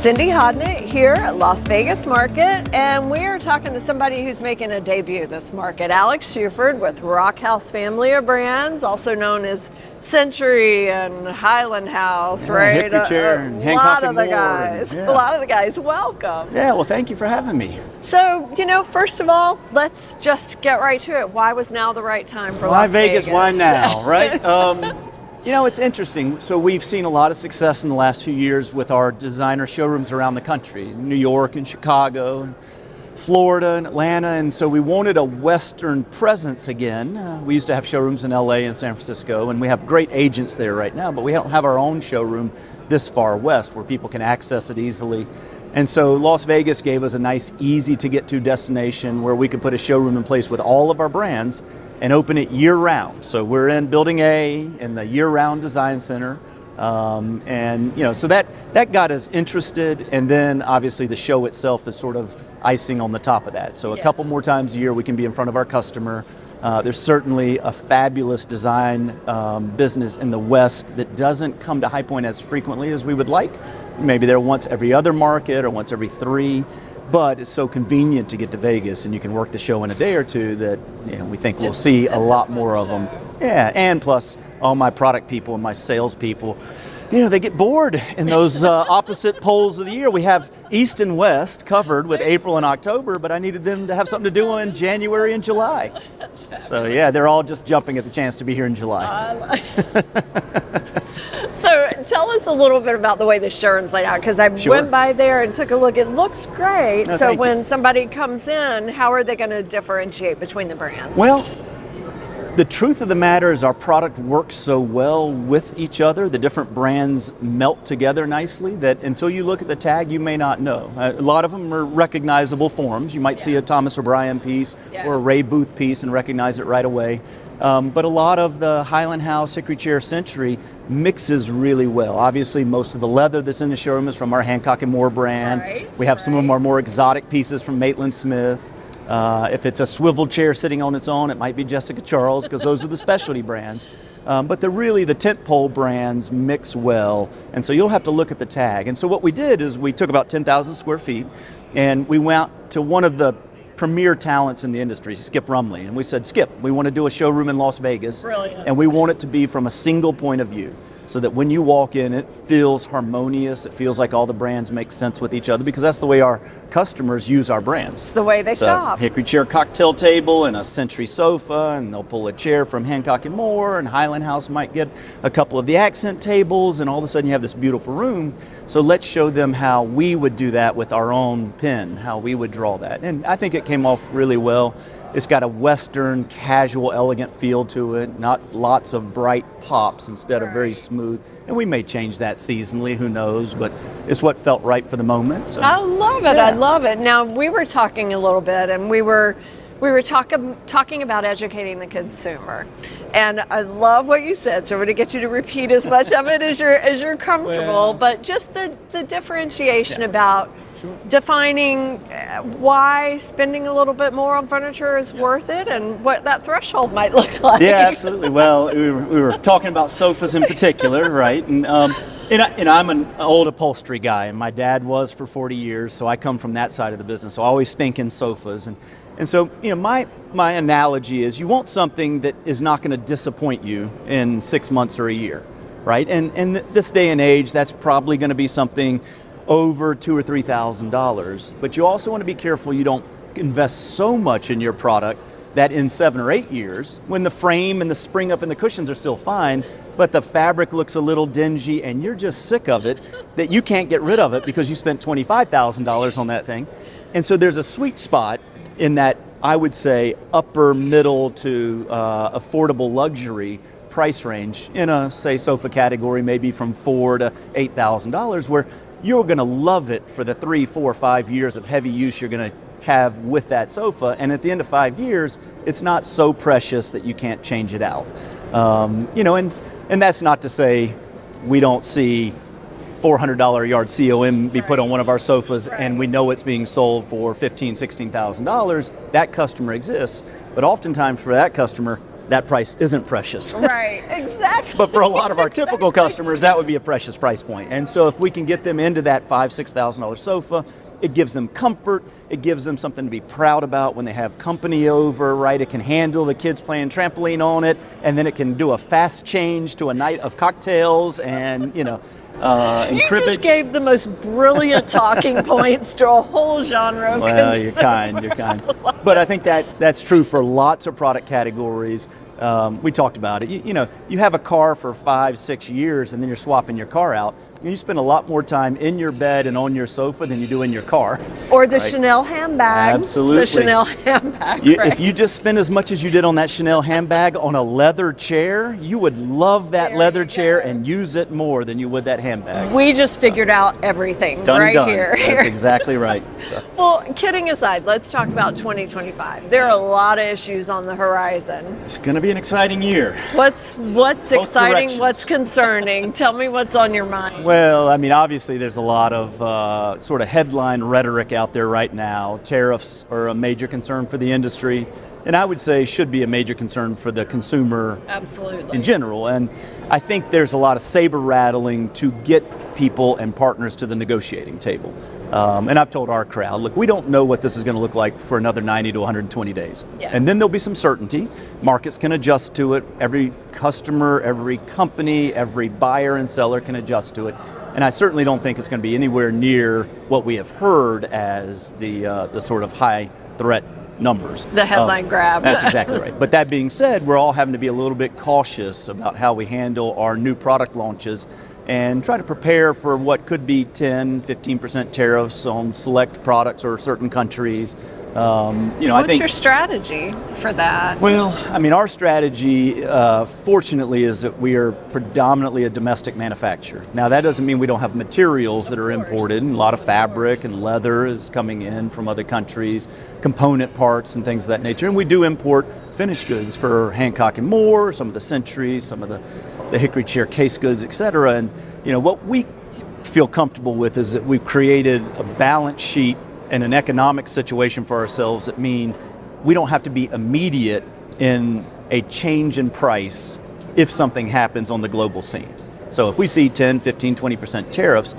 Cindy Hodnett here at Las Vegas Market, and we are talking to somebody who's making a debut this market, Alex Shuford with Rock House family of brands, also known as Century and Highland House, right? Hickory Chair and Hancock and Moore. A lot of the guys, welcome. Yeah, well, thank you for having me. So, first of all, let's just get right to it. Why was now the right time for Las Vegas? Why now, right? It's interesting. So we've seen a lot of success in the last few years with our designer showrooms around the country, New York and Chicago, and Florida and Atlanta, and so we wanted a Western presence again. We used to have showrooms in LA and San Francisco, and we have great agents there right now, but we don't have our own showroom this far west where people can access it easily. And so Las Vegas gave us a nice, easy to get to destination where we could put a showroom in place with all of our brands and open it year round. So we're in Building A in the year round design center. So that got us interested, and then obviously the show itself is sort of icing on the top of that. So a couple more times a year we can be in front of our customer. There's certainly a fabulous design business in the West that doesn't come to High Point as frequently as we would like. Maybe they're once every other market or once every 3, but it's so convenient to get to Vegas and you can work the show in a day or two that we think we'll see a lot more of them. Yeah, and plus all my product people and my sales people, they get bored in those opposite poles of the year. We have East and West covered with April and October, but I needed them to have something to do in January and July. So they're all just jumping at the chance to be here in July. So tell us a little bit about the way the showroom's laid out, because I went by there and took a look. It looks great. No, so when somebody comes in, how are they going to differentiate between the brands? Well, the truth of the matter is our product works so well with each other. The different brands melt together nicely that until you look at the tag, you may not know. A lot of them are recognizable forms. You might see a Thomas O'Brien piece or a Ray Booth piece and recognize it right away. But a lot of the Highland House, Hickory Chair, Century mixes really well. Obviously, most of the leather that's in the showroom is from our Hancock and Moore brand. We have some of our more exotic pieces from Maitland Smith. If it's a swivel chair sitting on its own, it might be Jessica Charles, because those are the specialty brands. But the tentpole brands mix well, and so you'll have to look at the tag. And so what we did is we took about 10,000 square feet, and we went to one of the premier talents in the industry, Skip Rumley, and we said, Skip, we want to do a showroom in Las Vegas, Brilliant. And we want it to be from a single point of view, so that when you walk in, it feels harmonious. It feels like all the brands make sense with each other, because that's the way our customers use our brands. It's the way they shop. Hickory Chair cocktail table and a Century sofa, and they'll pull a chair from Hancock and Moore, and Highland House might get a couple of the accent tables, and all of a sudden you have this beautiful room. So let's show them how we would do that with our own pen, how we would draw that. And I think it came off really well. It's got a Western, casual, elegant feel to it, not lots of bright pops instead of very smooth. And we may change that seasonally, who knows, but it's what felt right for the moment. So. I love it, I love it. Now, we were talking a little bit, and we were talking about educating the consumer. And I love what you said, so I'm going to get you to repeat as much of it as you're comfortable, but just the differentiation about defining why spending a little bit more on furniture is worth it, and what that threshold might look like. Yeah, absolutely. Well, we were talking about sofas in particular, right? And I'm an old upholstery guy, and my dad was for 40 years, so I come from that side of the business. So I always think in sofas, and so my analogy is you want something that is not going to disappoint you in 6 months or a year, right? And this day and age, that's probably going to be something over $2,000 or $3,000. But you also want to be careful you don't invest so much in your product that in 7 or 8 years, when the frame and the spring up and the cushions are still fine, but the fabric looks a little dingy and you're just sick of it, that you can't get rid of it because you spent $25,000 on that thing. And so there's a sweet spot in that, I would say, upper middle to affordable luxury price range in a, say, sofa category, maybe from $4,000 to $8,000, where you're going to love it for the 3, 4, 5 years of heavy use you're going to have with that sofa, and at the end of 5 years, it's not so precious that you can't change it out. And that's not to say we don't see $400 a yard COM be put on one of our sofas, and we know it's being sold for $15,000, $16,000. That customer exists, but oftentimes for that customer, that price isn't precious. Right, exactly. But for a lot of our typical customers, that would be a precious price point. And so if we can get them into that $5,000-$6,000 sofa, it gives them comfort, it gives them something to be proud about when they have company over, right? It can handle the kids playing trampoline on it, and then it can do a fast change to a night of cocktails and, and you cribbage. just gave the most brilliant talking points to a whole genre of Well, you're kind. But I think that's true for lots of product categories. We talked about it. You have a car for 5-6 years and then you're swapping your car out. And you spend a lot more time in your bed and on your sofa than you do in your car. Or the right? Chanel handbag. Absolutely. The Chanel handbag. If you just spend as much as you did on that Chanel handbag on a leather chair, you would love that leather chair and use it more than you would that handbag. We just figured out everything Done. here. That's exactly right. So. Well, kidding aside, let's talk about 2025. There are a lot of issues on the horizon. It's going to be an exciting year. What's exciting? directions. What's concerning? Tell me what's on your mind. Well, I mean, obviously there's a lot of sort of headline rhetoric out there right now. Tariffs are a major concern for the industry, and I would say should be a major concern for the consumer Absolutely. in general. And I think there's a lot of saber rattling to get people and partners to the negotiating table. And I've told our crowd, look, we don't know what this is going to look like for another 90 to 120 days. Yeah. And then there'll be some certainty. Markets can adjust to it. Every customer, every company, every buyer and seller can adjust to it. And I certainly don't think it's going to be anywhere near what we have heard as the sort of high threat numbers. The headline grab. That's exactly right. But that being said, we're all having to be a little bit cautious about how we handle our new product launches and try to prepare for what could be 10-15% tariffs on select products or certain countries. What's your strategy for that? Well, I mean, our strategy, fortunately, is that we are predominantly a domestic manufacturer. Now, that doesn't mean we don't have materials that are imported. A lot of fabric and leather is coming in from other countries, component parts and things of that nature. And we do import finished goods for Hancock and Moore, some of the Century, some of the hickory chair case goods, et cetera. And, what we feel comfortable with is that we've created a balance sheet and an economic situation for ourselves that mean we don't have to be immediate in a change in price if something happens on the global scene. So if we see 10, 15, 20% tariffs,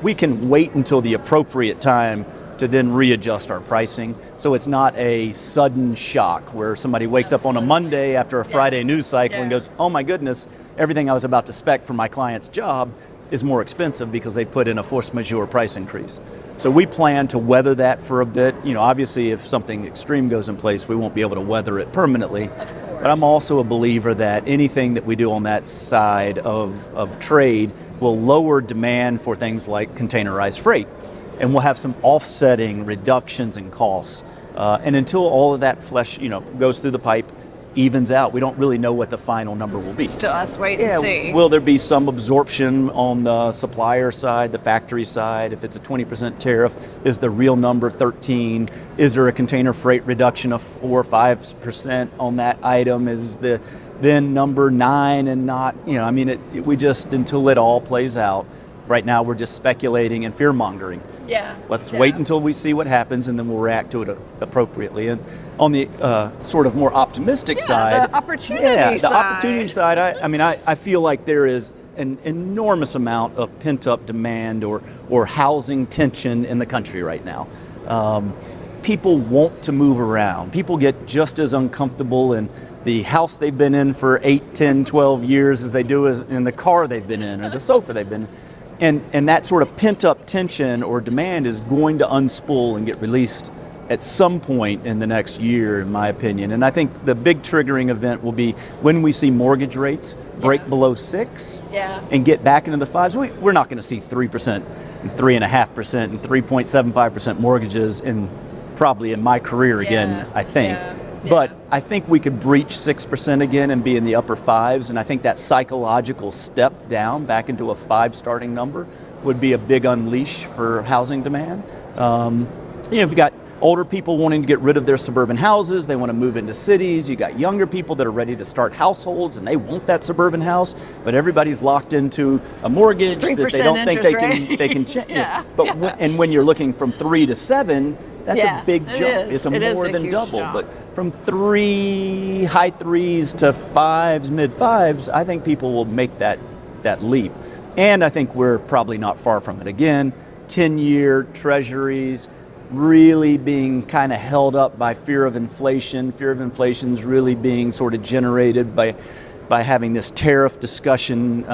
we can wait until the appropriate time to then readjust our pricing. So it's not a sudden shock where somebody wakes up on a Monday after a Friday news cycle and goes, oh my goodness, everything I was about to spec for my client's job is more expensive because they put in a force majeure price increase. So we plan to weather that for a bit. Obviously if something extreme goes in place, we won't be able to weather it permanently. But I'm also a believer that anything that we do on that side of trade will lower demand for things like containerized freight. And we'll have some offsetting reductions in costs. And until all of that flesh, goes through the pipe, evens out, we don't really know what the final number will be. It's to us wait and see. Will there be some absorption on the supplier side, the factory side? If it's a 20% tariff, is the real number 13? Is there a container freight reduction of 4 or 5% on that item? Is the then number 9 and not, we just, until it all plays out, right now we're just speculating and fear-mongering. Yeah. Let's wait until we see what happens and then we'll react to it appropriately. And on the sort of more optimistic side, the opportunity side. I feel like there is an enormous amount of pent-up demand or housing tension in the country right now. People want to move around. People get just as uncomfortable in the house they've been in for 8, 10, 12 years as they do as in the car they've been in or the sofa they've been in. And that sort of pent-up tension or demand is going to unspool and get released at some point in the next year, in my opinion. And I think the big triggering event will be when we see mortgage rates break below 6 and get back into the 5s. We're not going to see 3% and 3.5% and 3.75% mortgages probably in my career again, I think. But I think we could breach 6% again and be in the upper 5s, and I think that psychological step down back into a 5 starting number would be a big unleash for housing demand. You've got older people wanting to get rid of their suburban houses, they want to move into cities. You got younger people that are ready to start households and they want that suburban house, but everybody's locked into a mortgage that they don't think they can change. And when you're looking from 3 to 7, That's Yeah, a big it jump. is. It's It is more a than huge double. jump. But from high threes to fives, mid fives, I think people will make that leap. And I think we're probably not far from it. Again, 10-year treasuries really being kind of held up by fear of inflation. Fear of inflation is really being sort of generated by having this tariff discussion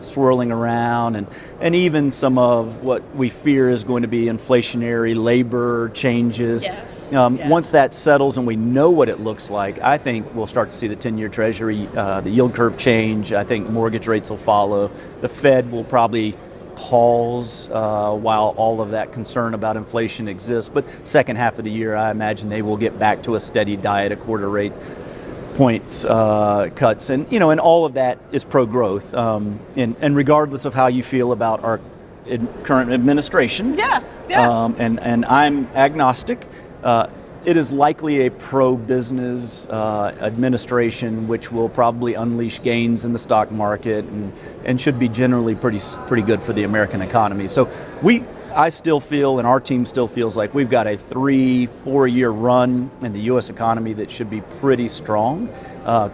swirling around, and even some of what we fear is going to be inflationary labor changes. Yes. Once that settles and we know what it looks like, I think we'll start to see the 10-year treasury, the yield curve change. I think mortgage rates will follow. The Fed will probably pause while all of that concern about inflation exists. But second half of the year, I imagine they will get back to a steady diet, a quarter rate points cuts, and and all of that is pro-growth. And regardless of how you feel about our current administration, and I'm agnostic. It is likely a pro-business administration, which will probably unleash gains in the stock market and should be generally pretty good for the American economy. So I still feel, and our team still feels like we've got a 3-4 year run in the U.S. economy that should be pretty strong,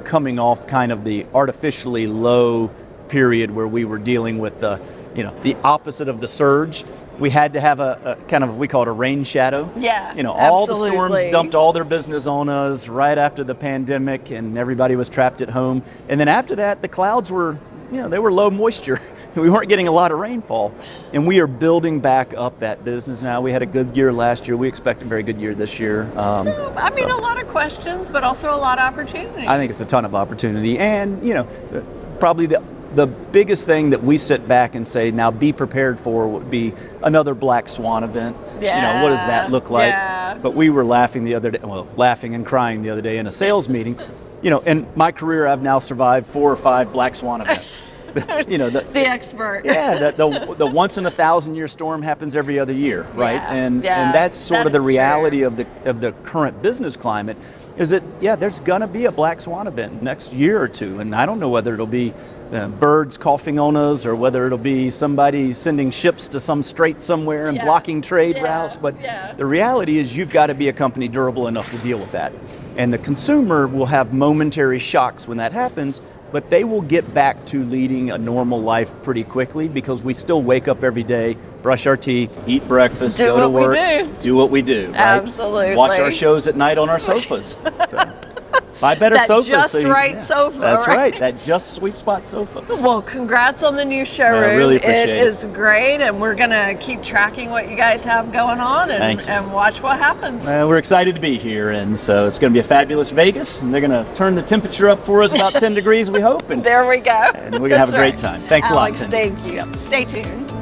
coming off kind of the artificially low period where we were dealing with the opposite of the surge. We had to have a kind of, we call it a rain shadow. Yeah, all the absolutely. storms dumped all their business on us right after the pandemic, and everybody was trapped at home. And then after that, the clouds were, they were low moisture. We weren't getting a lot of rainfall, and we are building back up that business now. We had a good year last year. We expect a very good year this year. A lot of questions, but also a lot of opportunity. I think it's a ton of opportunity, and probably the biggest thing that we sit back and say, now be prepared for, would be another black swan event. Yeah. What does that look like? Yeah. But we were laughing and crying the other day in a sales meeting. In my career, I've now survived 4 or 5 black swan events. The expert. Yeah, the once in a 1,000-year storm happens every other year, right? Yeah, and yeah, that's sort of the is reality true. of the current business climate. Is that there's gonna be a black swan event next year or two, and I don't know whether it'll be birds coughing on us or whether it'll be somebody sending ships to some strait somewhere and blocking trade routes. But the reality is you've got to be a company durable enough to deal with that, and the consumer will have momentary shocks when that happens. But they will get back to leading a normal life pretty quickly because we still wake up every day, brush our teeth, eat breakfast, go to work, do what we do. Right? Absolutely. Watch our shows at night on our sofas. So, buy better that sofas. Just right sofa. That's right. That just sweet spot sofa. Well, congrats on the new showroom. I really appreciate it. It is great, and we're going to keep tracking what you guys have going on and watch what happens. We're excited to be here, and so it's going to be a fabulous Vegas, and they're going to turn the temperature up for us about 10 degrees, we hope. And there we go. And we're going to have a great time. Thanks a lot, Alex, Cindy. thank you. Stay tuned.